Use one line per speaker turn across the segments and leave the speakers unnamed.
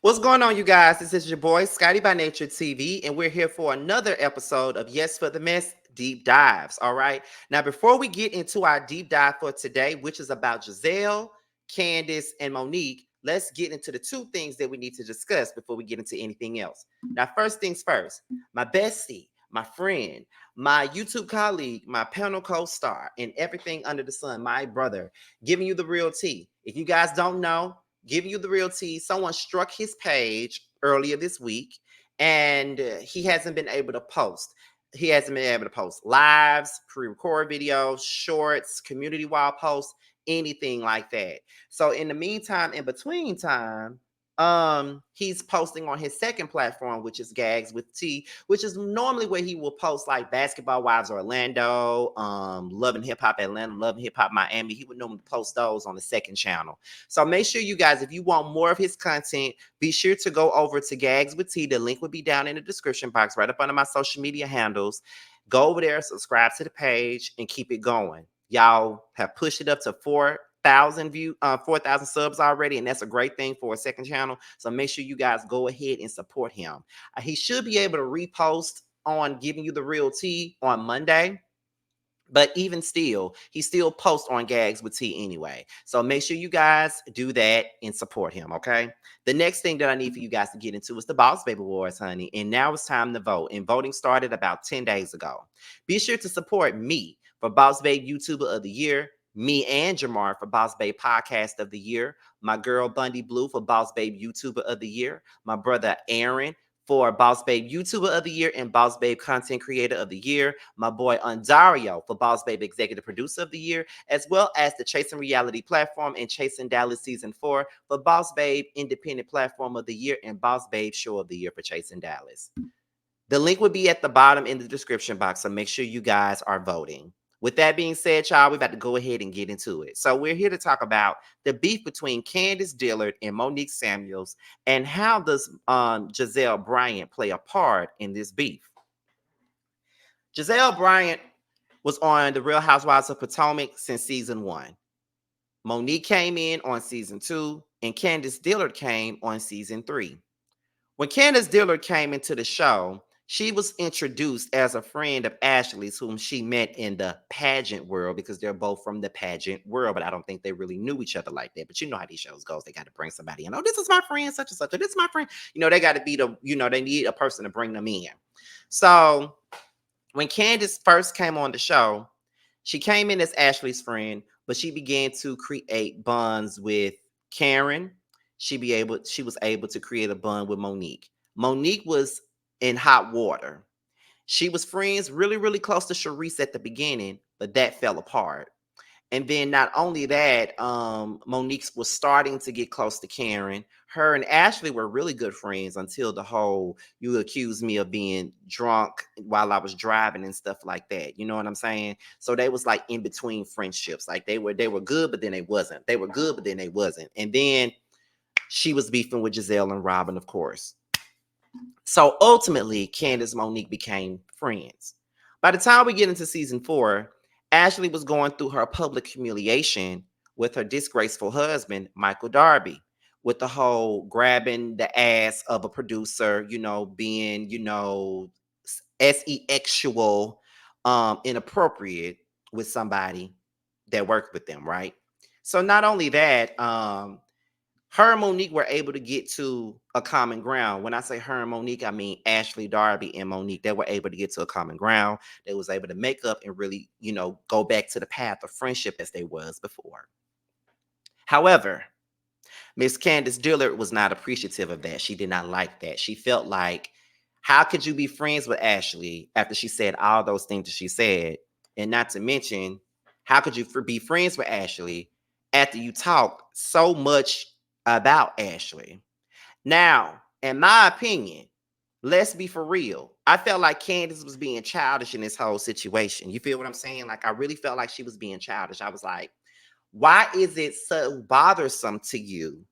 What's going on, you guys? This is your boy, Scotty by Nature TV, and we're here for another episode of Yes for the Mess Deep Dives. All right. Now, before we get into our deep dive for today, which is about Giselle, Candace, and Monique, let's get into the two things that we need to discuss before we get into anything else. Now, first things first, my bestie, my friend, my YouTube colleague, my panel co star, and everything under the sun, my brother, giving you the real tea. If you guys don't know, giving you the real tea. Someone struck his page earlier this week, and he hasn't been able to post. He hasn't been able to post lives, pre-record videos, shorts, community wall posts, anything like that. So in the meantime, in between time, he's posting on his second platform, which is Gags with T, which is normally where he will post like Basketball Wives Orlando, Love and Hip Hop Atlanta, Love and Hip Hop Miami. He would normally post those on the second channel. So make sure you guys, if you want more of his content, be sure to go over to Gags with T. The link will be down in the description box, right up under my social media handles. Go over there, subscribe to the page, and keep it going. Y'all have pushed it up to 4,000 subs already, and that's a great thing for a second channel. So make sure you guys go ahead and support him. He should be able to repost on Giving You the Real Tea on Monday. But even still, he still posts on Gags with T anyway. So make sure you guys do that and support him, okay? The next thing that I need for you guys to get into is the Boss Baby Awards, honey. And now it's time to vote. And voting started about 10 days ago. Be sure to support me for Boss Babe YouTuber of the Year, me and Jamar for Boss Babe Podcast of the Year, my girl Bundy Blue for Boss Babe YouTuber of the Year, my brother Aaron for Boss Babe YouTuber of the Year and Boss Babe Content Creator of the Year, my boy Ondario for Boss Babe Executive Producer of the Year, as well as the Chasing Reality Platform and Chasing Dallas Season 4 for Boss Babe Independent Platform of the Year and Boss Babe Show of the Year for Chasing Dallas. The link will be at the bottom in the description box, so make sure you guys are voting. With that being said, y'all, we're about to go ahead and get into it. So we're here to talk about the beef between Candace Dillard and Monique Samuels, and how does Giselle Bryant play a part in this beef. Giselle Bryant was on The Real Housewives of Potomac since season 1. Monique came in on season 2, and Candace Dillard came on season 3. When Candace Dillard came into the show, she was introduced as a friend of Ashley's, whom she met in the pageant world, because they're both from the pageant world, but I don't think they really knew each other like that. But you know how these shows goes. They got to bring somebody in. Oh, this is my friend, such and such. Or this is my friend. They got to be they need a person to bring them in. So when Candace first came on the show, she came in as Ashley's friend, but she began to create bonds with Karen. She was able to create a bond with Monique. Monique was in hot water. She was friends really, really close to Charisse at the beginning, but that fell apart. And then not only that, Monique was starting to get close to Karen. Her and Ashley were really good friends until the whole "you accused me of being drunk while I was driving" and stuff like that. You know what I'm saying? So they was like in between friendships. Like they were good, but then they wasn't. They were good, but then they wasn't. And then she was beefing with Giselle and Robin, of course. So ultimately, Candace and Monique became friends. By the time we get into season 4, Ashley was going through her public humiliation with her disgraceful husband, Michael Darby, with the whole grabbing the ass of a producer, being, sexual, inappropriate with somebody that worked with them, right? So not only that, her and Monique were able to get to a common ground. When I say her and Monique, I mean Ashley, Darby, and Monique. They were able to get to a common ground. They was able to make up and really, go back to the path of friendship as they was before. However, Miss Candace Dillard was not appreciative of that. She did not like that. She felt like, how could you be friends with Ashley after she said all those things that she said? And not to mention, how could you be friends with Ashley after you talk so much about Ashley? Now, in my opinion, let's be for real. I felt like Candace was being childish in this whole situation. You feel what I'm saying? Like, I really felt like she was being childish. I was like, why is it so bothersome to you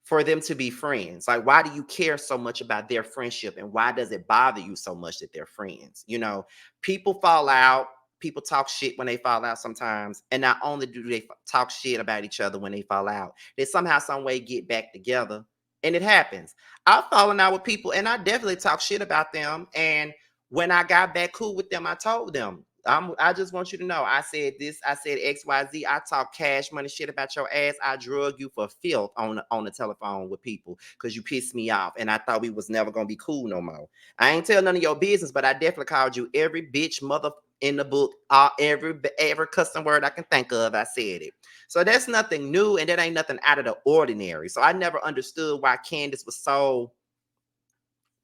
for them to be friends? Like, why do you care so much about their friendship? And why does it bother you so much that they're friends? People fall out. People talk shit when they fall out sometimes. And not only do they talk shit about each other when they fall out, they somehow, some way get back together And it happens. I've fallen out with people and I definitely talk shit about them. And when I got back cool with them, I told them, I just want you to know, I said this, I said XYZ. I talk cash money shit about your ass. I drug you for filth on the telephone with people because you pissed me off. And I thought we was never gonna be cool no more. I ain't tell none of your business, but I definitely called you every bitch mother in the book, every custom word I can think of. I said it. So that's nothing new, and that ain't nothing out of the ordinary. So I never understood why Candace was so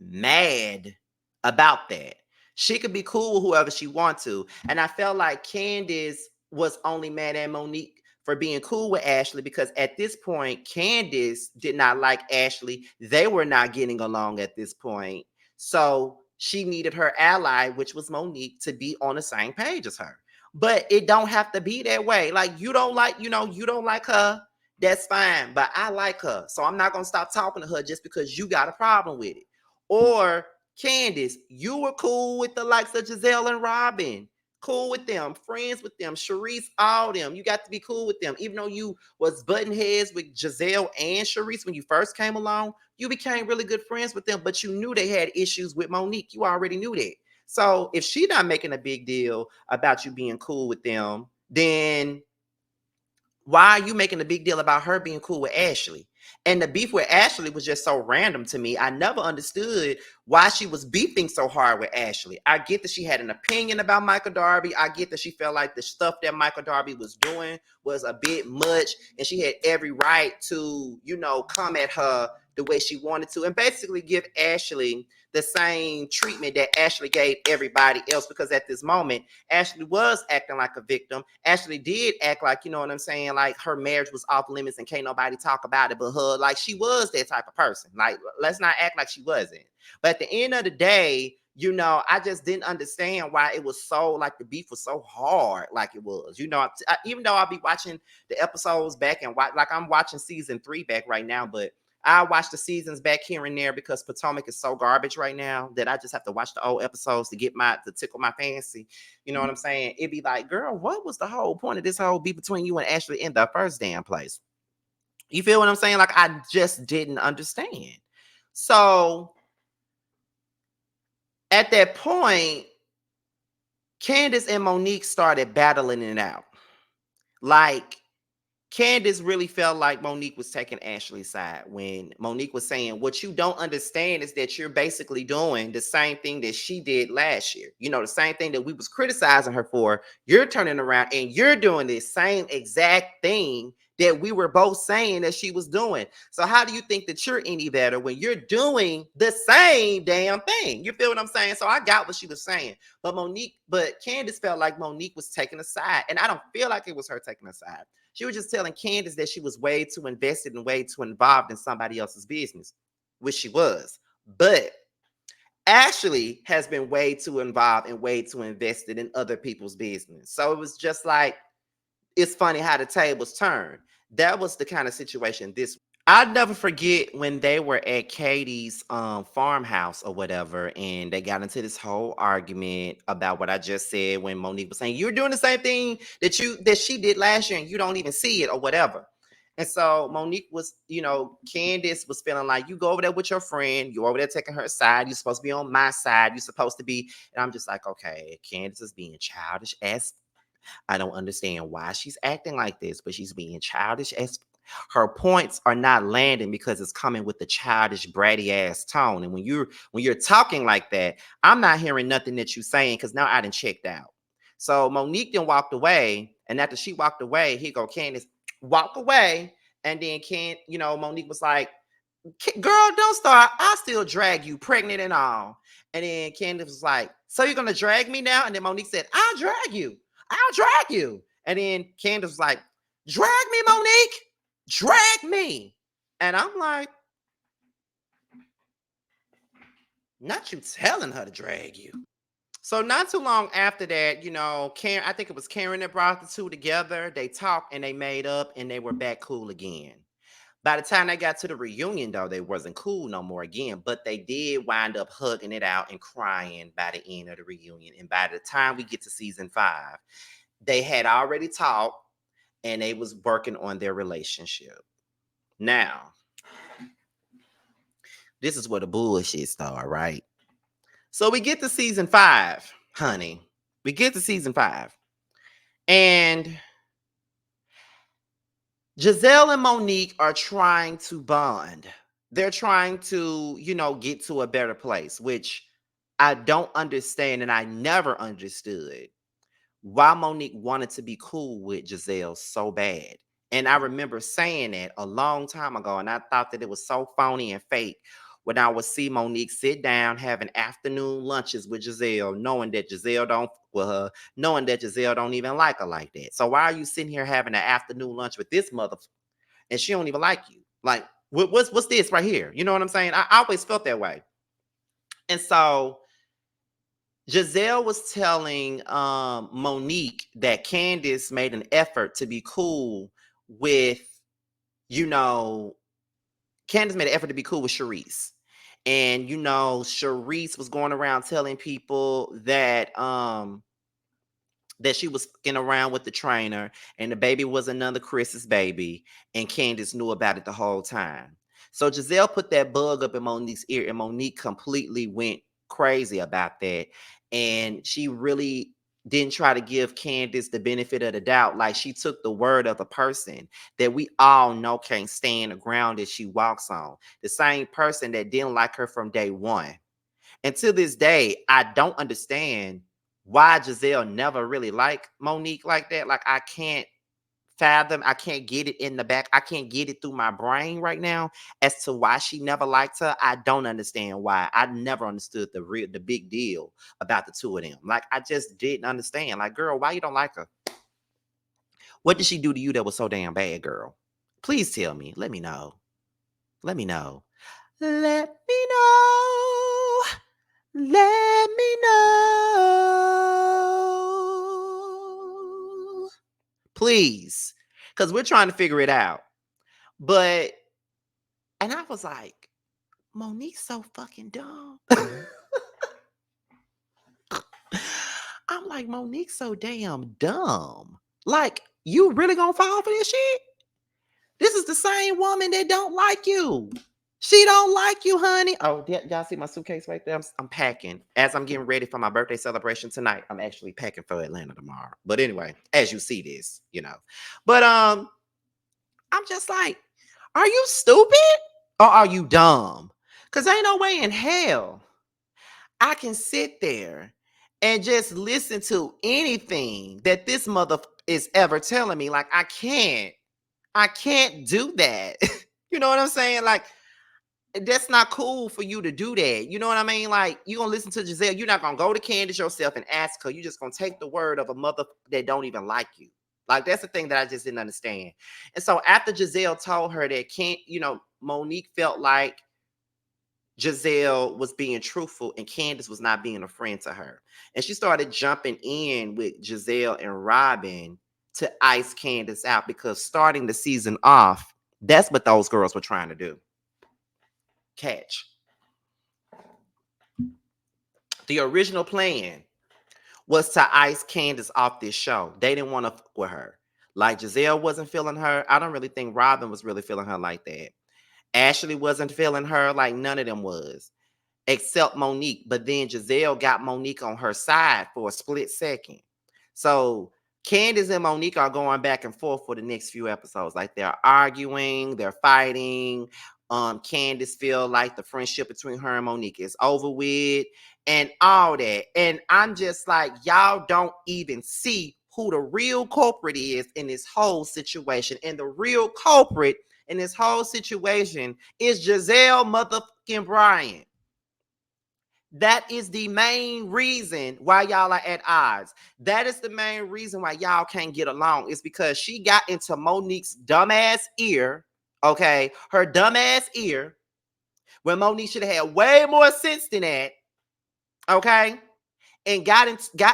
mad about that. She could be cool with whoever she wants to. And I felt like Candace was only mad at Monique for being cool with Ashley because at this point, Candace did not like Ashley. They were not getting along at this point. So she needed her ally, which was Monique, to be on the same page as her. But it don't have to be that way. Like you don't like, you don't like her. That's fine. But I like her. So I'm not going to stop talking to her just because you got a problem with it. Or Candace, you were cool with the likes of Giselle and Robin. Cool with them, friends with them, Sharice, all them. You got to be cool with them. Even though you was button heads with Giselle and Sharice when you first came along, you became really good friends with them, but you knew they had issues with Monique. You already knew that. So if she not making a big deal about you being cool with them, then why are you making a big deal about her being cool with Ashley? And the beef with Ashley was just so random to me. I never understood why she was beefing so hard with Ashley. I get that she had an opinion about Michael Darby. I get that she felt like the stuff that Michael Darby was doing was a bit much, and she had every right to, come at her the way she wanted to and basically give Ashley the same treatment that Ashley gave everybody else, because at this moment, Ashley was acting like a victim. Ashley did act like, you know what I'm saying, like her marriage was off limits and can't nobody talk about it but her. Like she was that type of person. Like, let's not act like she wasn't. But at the end of the day, I just didn't understand why it was so, like, the beef was so hard like it was. Even though I'll be watching the episodes back and like I'm watching season 3 back right now, but I watch the seasons back here and there because Potomac is so garbage right now that I just have to watch the old episodes to tickle my fancy. You know what I'm saying? It'd be like, girl, what was the whole point of this whole beef between you and Ashley in the first damn place? You feel what I'm saying? Like, I just didn't understand. So at that point, Candace and Monique started battling it out. Like, Candace really felt like Monique was taking Ashley's side when Monique was saying, what you don't understand is that you're basically doing the same thing that she did last year. The same thing that we was criticizing her for. You're turning around and you're doing the same exact thing that we were both saying that she was doing. So how do you think that you're any better when you're doing the same damn thing? You feel what I'm saying? So I got what she was saying. But Candace felt like Monique was taking a side. And I don't feel like it was her taking a side. She was just telling Candace that she was way too invested and way too involved in somebody else's business, which she was. But Ashley has been way too involved and way too invested in other people's business. So it was just like, it's funny how the tables turn. That was the kind of situation this. I'll never forget when they were at Katie's farmhouse or whatever, and they got into this whole argument about what I just said when Monique was saying, you're doing the same thing that she did last year and you don't even see it or whatever. And so Monique was, Candace was feeling like, you go over there with your friend, you're over there taking her side, you're supposed to be on my side, you're supposed to be, and I'm just like, okay, Candace is being childish as, I don't understand why she's acting like this, but she's being childish as, her points are not landing because it's coming with the childish, bratty ass tone. And when you're talking like that, I'm not hearing nothing that you're saying because now I done checked out. So Monique then walked away, and after she walked away, here go Candace, walk away, and then Monique was like, girl, don't start. I still drag you, pregnant and all. And then Candace was like, so you're gonna drag me now? And then Monique said, I'll drag you. I'll drag you. And then Candace was like, drag me, Monique. Drag me. And I'm like, not you telling her to drag you. So not too long after that, Karen, I think it was Karen that brought the two together. They talked and they made up and they were back cool again. By the time they got to the reunion, though, they wasn't cool no more again, but they did wind up hugging it out and crying by the end of the reunion. And by the time we get to season 5, they had already talked and they was working on their relationship. Now, this is where the bullshit started, right? So we get to season 5, honey. We get to season 5. And Giselle and Monique are trying to bond. They're trying to, get to a better place, which I don't understand and I never understood why Monique wanted to be cool with Giselle so bad. And I remember saying that a long time ago, and I thought that it was so phony and fake when I would see Monique sit down having afternoon lunches with Giselle, knowing that Giselle don't with her, knowing that Giselle don't even like her like that. So why are you sitting here having an afternoon lunch with this mother and she don't even like you? Like, what's this right here? You know what I'm saying? I always felt that way. And so Giselle was telling Monique that Candace made an effort to be cool with, you know, Candace made an effort to be cool with Charisse. And, Charisse was going around telling people that she was fucking around with the trainer and the baby was another Chris's baby, and Candace knew about it the whole time. So Giselle put that bug up in Monique's ear, and Monique completely went crazy about that. And she really didn't try to give Candace the benefit of the doubt. Like, she took the word of a person that we all know can't stand the ground that she walks on. The same person that didn't like her from day one. And to this day, I don't understand why Giselle never really liked Monique like that. Like, I can't fathom, I can't get it in the back. I can't get it through my brain right now as to why she never liked her. I don't understand why. I never understood the big deal about the two of them. Like, I just didn't understand. Like, girl, why you don't like her? What did she do to you that was so damn bad, girl? Please tell me. Let me know. Let me know. Let me know. Let me know. Please. Because we're trying to figure it out. And I was like, Monique's so fucking dumb. I'm like, Monique's so damn dumb. Like, you really gonna fall for this shit? This is the same woman that don't like you. She don't like you, honey. Oh, y'all see my suitcase right there? I'm packing. As I'm getting ready for my birthday celebration tonight, I'm actually packing for Atlanta tomorrow. But anyway, as you see this, But I'm just like, are you stupid or are you dumb? Because ain't no way in hell I can sit there and just listen to anything that this mother is ever telling me. Like, I can't do that. You know what I'm saying? Like, that's not cool for you to do that. You know what I mean? Like, you gonna listen to Giselle. You're not gonna go to Candace yourself and ask her. You just gonna take the word of a mother that don't even like you. Like, that's the thing that I just didn't understand. And so after Giselle told her that Monique felt like Giselle was being truthful and Candace was not being a friend to her. And she started jumping in with Giselle and Robin to ice Candace out, because starting the season off, that's what those girls were trying to do. Catch. The original plan was to ice Candace off this show. They didn't want to fuck with her. Like, Giselle wasn't feeling her. I don't really think Robin was really feeling her like that. Ashley wasn't feeling her. Like, none of them was, except Monique. But then Giselle got Monique on her side for a split second. So Candace and Monique are going back and forth for the next few episodes. Like, they're arguing, they're fighting. Candace feel like the friendship between her and Monique is over with and all that. And I'm just like, y'all don't even see who the real culprit is in this whole situation. And the real culprit in this whole situation is Giselle motherfucking Bryant. That is the main reason why y'all are at odds. That is the main reason why y'all can't get along. It's because she got into Monique's dumbass ear, okay? Her dumbass ear, when Monique should have had way more sense than that, okay? And got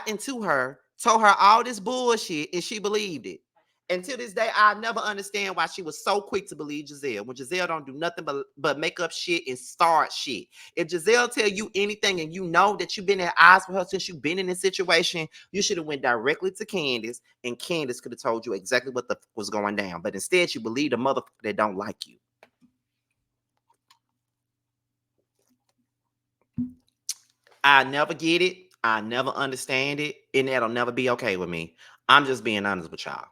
into her, told her all this bullshit, and she believed it. And to this day, I never understand why she was so quick to believe Giselle, when Giselle don't do nothing but make up shit and start shit. If Giselle tell you anything and you know that you've been at odds with her since you've been in this situation, you should have went directly to Candace, and Candace could have told you exactly what the fuck was going down. But instead, you believe the motherfucker that don't like you. I never get it. I never understand it. And that'll never be okay with me. I'm just being honest with y'all.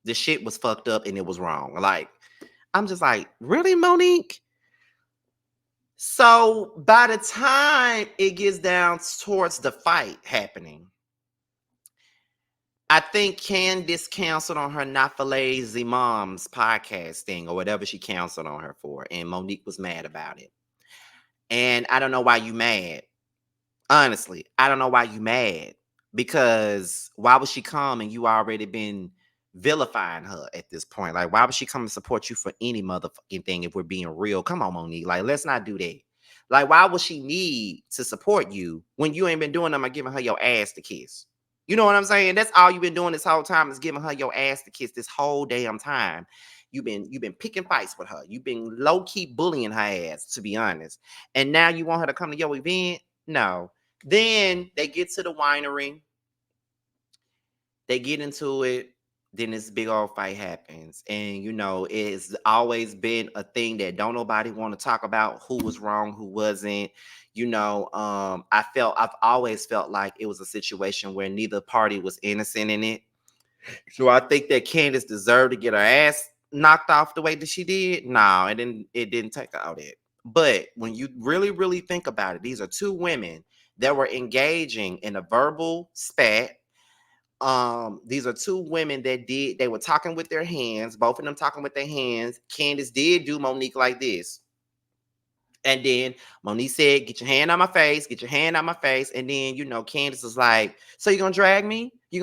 The shit was fucked up and it was wrong. Like, I'm just like, really, Monique? So by the time it gets down towards the fight happening, I think Candace canceled on her Not for Lazy Moms podcast thing or whatever she canceled on her for. And Monique was mad about it. And I don't know why you mad. Honestly, I don't know why you mad. Because why would she come and you already been vilifying her at this point? Like, why would she come and support you for any motherfucking thing if we're being real? Come on, Monique. Like, let's not do that. Like, why would she need to support you when you ain't been doing them or giving her your ass to kiss? You know what I'm saying? That's all you've been doing this whole time is giving her your ass to kiss this whole damn time. You've been picking fights with her. You've been low-key bullying her ass, to be honest. And now you want her to come to your event? No. Then they get to the winery. They get into it. Then this big old fight happens. And, it's always been a thing that don't nobody want to talk about who was wrong, who wasn't. I've always felt like it was a situation where neither party was innocent in it. So I think that Candace deserved to get her ass knocked off the way that she did. No, it didn't take all that. But when you really, really think about it, these are two women that were engaging in a verbal spat. These are two women that they were talking with their hands, both of them talking with their hands. Candace did do Monique like this. And then Monique said, "Get your hand on my face, get your hand on my face." And then, Candace was like, "So you're gonna drag me? You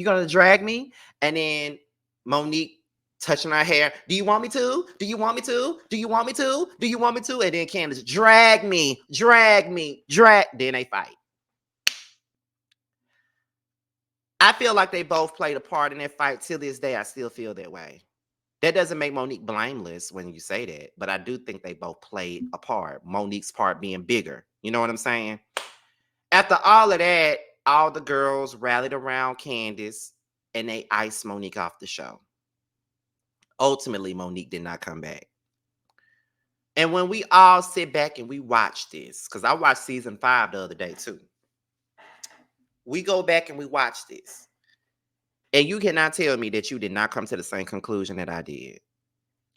gonna drag me?" And then Monique touching her hair. "Do you want me to? Do you want me to? Do you want me to? Do you want me to?" And then Candace, "Drag me, drag me, drag." Then they fight. I feel like they both played a part in that fight. Till this day, I still feel that way. That doesn't make Monique blameless when you say that, but I do think they both played a part. Monique's part being bigger. You know what I'm saying? After all of that, all the girls rallied around Candace and they iced Monique off the show. Ultimately, Monique did not come back. And when we all sit back and we watch this, because I watched season 5 the other day too, we go back and we watch this. And you cannot tell me that you did not come to the same conclusion that I did.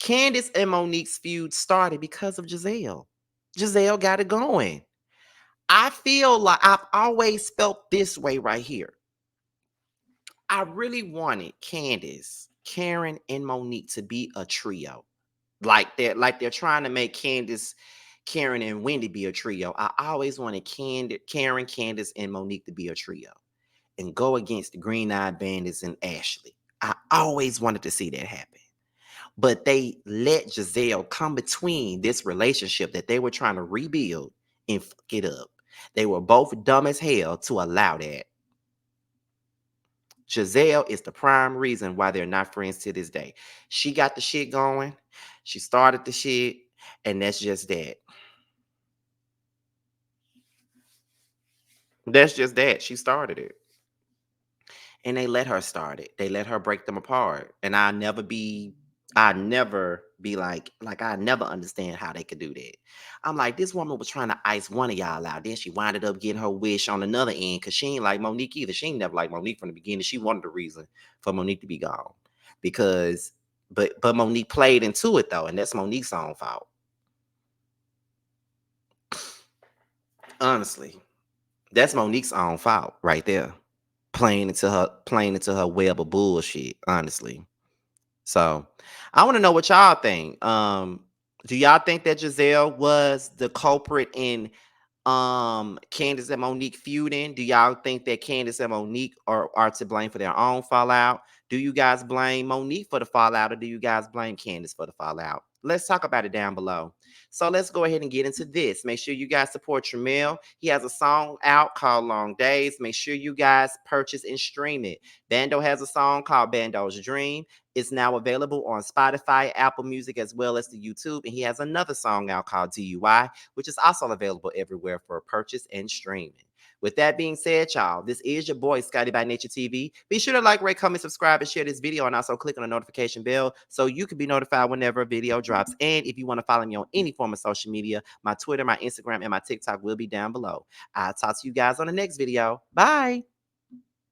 Candace and Monique's feud started because of Giselle. Giselle got it going. I feel like I've always felt this way right here. I really wanted Candace, Karen, and Monique to be a trio. Like they're trying to make Candace, Karen, and Wendy be a trio. I always wanted Karen, Candace, and Monique to be a trio and go against the Green Eyed Bandits and Ashley. I always wanted to see that happen. But they let Giselle come between this relationship that they were trying to rebuild and fuck it up. They were both dumb as hell to allow that. Giselle is the prime reason why they're not friends to this day. She got the shit going. She started the shit, and that's just that. That's just that. She started it. And they let her start it. They let her break them apart. And I never be like I never understand how they could do that. I'm like, this woman was trying to ice one of y'all out. Then she winded up getting her wish on another end because she ain't like Monique either. She ain't never like Monique from the beginning. She wanted the reason for Monique to be gone. Because but Monique played into it though, and that's Monique's own fault. Honestly, that's Monique's own fault right there. Playing into her web of bullshit, honestly. So I want to know what y'all think. Do y'all think that Giselle was the culprit in Candace and Monique feuding? Do y'all think that Candace and Monique are to blame for their own fallout? Do you guys blame Monique for the fallout, or do you guys blame Candace for the fallout? Let's talk about it down below. So let's go ahead and get into this. Make sure you guys support Tramel. He has a song out called Long Days. Make sure you guys purchase and stream it. Bando has a song called Bando's Dream. It's now available on Spotify, Apple Music, as well as the YouTube. And he has another song out called DUI, which is also available everywhere for purchase and streaming. With that being said, y'all, this is your boy, Scotty by Nature TV. Be sure to like, rate, comment, subscribe, and share this video, and also click on the notification bell so you can be notified whenever a video drops. And if you want to follow me on any form of social media, my Twitter, my Instagram, and my TikTok will be down below. I'll talk to you guys on the next video. Bye.